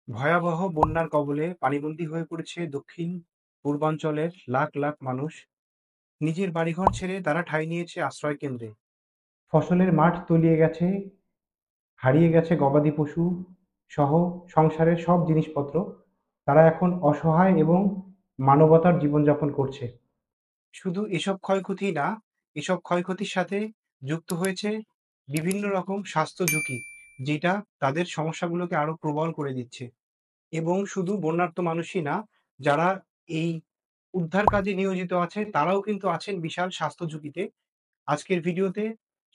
ভয়াবহ বন্যার কবলে পানিবন্দী হয়ে পড়েছে দক্ষিণ পূর্বাঞ্চলের লাখ লাখ মানুষ। নিজের বাড়িঘর ছেড়ে তারা ঠাঁই নিয়েছে আশ্রয় কেন্দ্রে। ফসলের মাঠ তলিয়ে গেছে, হারিয়ে গেছে গবাদি পশু সহ সংসারের সব জিনিসপত্র। তারা এখন অসহায় এবং মানবতার জীবনযাপন করছে। শুধু এসব ক্ষয়ক্ষতি না, এসব ক্ষয়ক্ষতির সাথে যুক্ত হয়েছে বিভিন্ন রকম স্বাস্থ্য ঝুঁকি, যেটা তাদের সমস্যাগুলোকে আরো প্রবল করে দিচ্ছে। এবং শুধু বন্যার্ত মানুষই না, যারা এই উদ্ধার কাজে নিয়োজিত আছে তারাও কিন্তু আছেন বিশাল স্বাস্থ্য ঝুঁকিতে। আজকের ভিডিওতে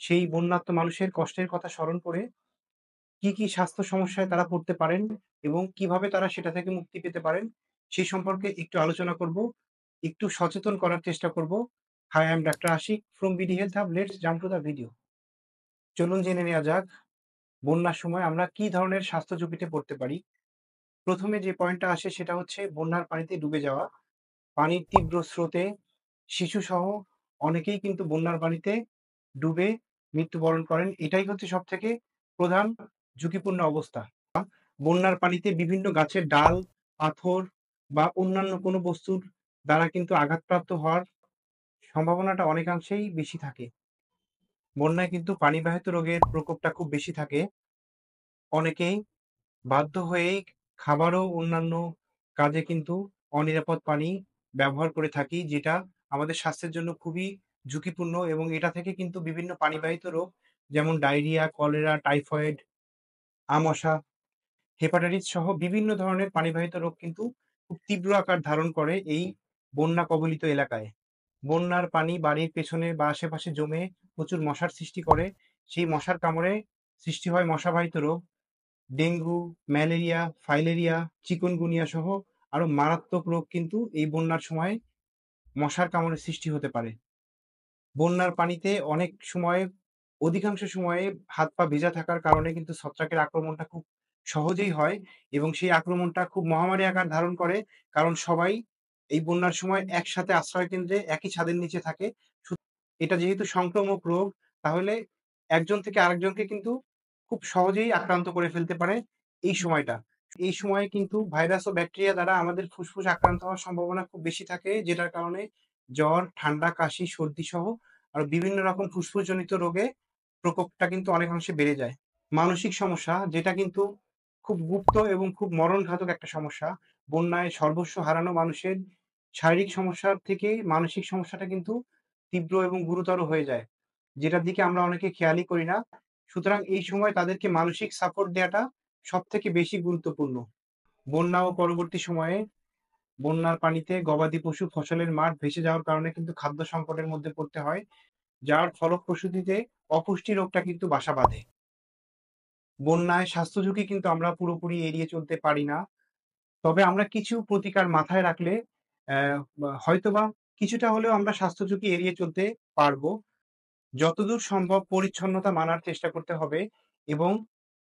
সেই বন্যার্ত মানুষের কষ্টের কথা স্মরণ করে কি স্বাস্থ্য সমস্যায় তারা পড়তে পারেন এবং কিভাবে তারা সেটা থেকে মুক্তি পেতে পারেন সেই সম্পর্কে একটু আলোচনা করব, একটু সচেতন করার চেষ্টা করব। Hi, I am doctor Ashik from BD health hub. Let's jump to the video. চলুন জেনে নেওয়া যাক বন্যার সময় আমরা কি ধরনের স্বাস্থ্য ঝুঁকিতে পড়তে পারি। প্রথমে যে পয়েন্টটা আসে সেটা হচ্ছে বন্যার পানিতে ডুবে যাওয়া। পানির তীব্র স্রোতে শিশুসহ অনেকেই কিন্তু বন্যার পানিতে ডুবে মৃত্যুবরণ করেন। এটাই হচ্ছে সবথেকে প্রধান ঝুঁকিপূর্ণ অবস্থা। বন্যার পানিতে বিভিন্ন গাছের ডাল, পাথর বা অন্যান্য কোনো বস্তুর দ্বারা কিন্তু আঘাতপ্রাপ্ত হওয়ার সম্ভাবনাটা অনেকাংশেই বেশি থাকে। বন্যায় কিন্তু পানিবাহিত রোগের প্রকোপটা খুব বেশি থাকে। অনেকেই বাধ্য হয়েই খাবার ও অন্যান্য কাজে কিন্তু অনিরাপদ পানি ব্যবহার করে থাকি, যেটা আমাদের স্বাস্থ্যের জন্য খুবই ঝুঁকিপূর্ণ এবং এটা থেকে কিন্তু বিভিন্ন পানিবাহিত রোগ যেমন ডায়রিয়া, কলেরা, টাইফয়েড, আমাশা, হেপাটাইটিস সহ বিভিন্ন ধরনের পানিবাহিত রোগ কিন্তু খুব তীব্র আকার ধারণ করে এই বন্যা কবলিত এলাকায়। বন্যার পানি বাড়ির পেছনে বা আশেপাশে জমে প্রচুর মশার সৃষ্টি করে। সেই মশার কামড়ে সৃষ্টি হয় মশাবাহিত রোগ। ডেঙ্গু, ম্যালেরিয়া, ফাইলেরিয়া, চিকুনগুনিয়া সহ আরো মারাত্মক রোগ কিন্তু এই বন্যার সময় মশার কামড়ে সৃষ্টি হতে পারে। বন্যার পানিতে অনেক সময়, অধিকাংশ সময়ে হাত পা ভেজা থাকার কারণে কিন্তু ছত্রাকের আক্রমণটা খুব সহজেই হয় এবং সেই আক্রমণটা খুব মহামারী আকার ধারণ করে। কারণ সবাই এই বন্যার সময় একসাথে আশ্রয় কেন্দ্রে একই ছাদের নিচে থাকে। এটা যেহেতু সংক্রামক রোগ, তাহলে একজন থেকে আরেকজনকে কিন্তু খুব সহজেই আক্রান্ত করে ফেলতে পারে এই সময়টা। এই সময়ে কিন্তু ভাইরাস ও ব্যাকটেরিয়া দ্বারা আমাদের ফুসফুস আক্রান্ত হওয়ার সম্ভাবনা খুব বেশি থাকে, যেটার কারণে জ্বর, ঠান্ডা, কাশি, সর্দি সহ আরো বিভিন্ন রকম ফুসফুসজনিত রোগে প্রকোপটা কিন্তু অনেকাংশে বেড়ে যায়। মানসিক সমস্যা, যেটা কিন্তু খুব গুপ্ত এবং খুব মরণঘাতক একটা সমস্যা। বন্যায় সর্বস্ব হারানো মানুষের শারীরিক সমস্যার থেকে মানসিক সমস্যাটা কিন্তু তীব্র এবং গুরুতর হয়ে যায়, যেটার দিকে আমরা অনেকে খেয়ালই করি না। সুতরাং এই সময় তাদেরকে মানসিক সাপোর্ট দেওয়াটা সবথেকে বেশি গুরুত্বপূর্ণ। বন্যা ও পরবর্তী সময়ে বন্যার পানিতে গবাদি পশু, ফসলের মাঠ ভেসে যাওয়ার কারণে কিন্তু খাদ্য সংকটের মধ্যে পড়তে হয়, যার ফলপ্রসূতিতে অপুষ্টি রোগটা কিন্তু বাসা বাঁধে। বন্যায় স্বাস্থ্য ঝুঁকি কিন্তু আমরা পুরোপুরি এড়িয়ে চলতে পারি না। তবে আমরা কিছু প্রতিকার মাথায় রাখলে হয়তোবা কিছুটা হলেও আমরা স্বাস্থ্য ঝুঁকি এড়িয়ে চলতে পারবো। যতদূর সম্ভব পরিচ্ছন্নতা মানার চেষ্টা করতে হবে এবং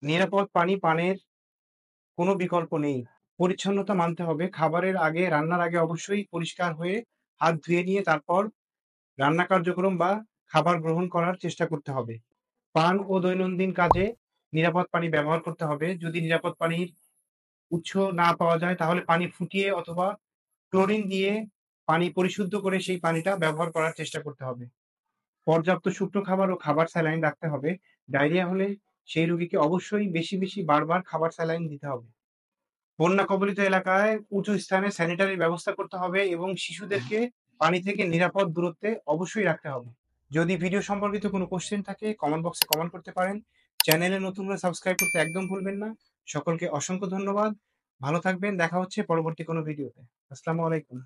নিরাপদ পানি পানের কোনো বিকল্প নেই। পরিচ্ছন্নতা মানতে হবে। খাবারের আগে, রান্নার আগে অবশ্যই পরিষ্কার হয়ে হাত ধুয়ে নিয়ে তারপর রান্না কার্যক্রম বা খাবার গ্রহণ করার চেষ্টা করতে হবে। পান ও দৈনন্দিন কাজে নিরাপদ পানি ব্যবহার করতে হবে। যদি নিরাপদ পানির উৎস না পাওয়া যায় তাহলে পানি ফুটিয়ে অথবা ক্লোরিন দিয়ে পানি পরিশুদ্ধ করে সেই পানিটা ব্যবহার করার চেষ্টা করতে হবে। পর্যাপ্ত শুকনো খাবার ও খাবার স্যালাইন রাখতে হবে। ডায়রিয়া হলে সেই রোগীকে অবশ্যই বেশি বারবার খাবার স্যালাইন দিতে হবে। বন্যা কবলিত এলাকায় উঁচু স্থানে স্যানিটারি ব্যবস্থা করতে হবে এবং শিশুদেরকে পানি থেকে নিরাপদ দূরত্বে অবশ্যই রাখতে হবে। যদি ভিডিও সম্পর্কিত কোনো কোশ্চেন থাকে কমেন্ট বক্সে কমেন্ট করতে পারেন। চ্যানেলে নতুন হলে সাবস্ক্রাইব করতে একদম ভুলবেন না। সকলকে অসংখ্য ধন্যবাদ। ভালো থাকবেন। দেখা হচ্ছে পরবর্তী কোনো ভিডিওতে। আসসালামু আলাইকুম।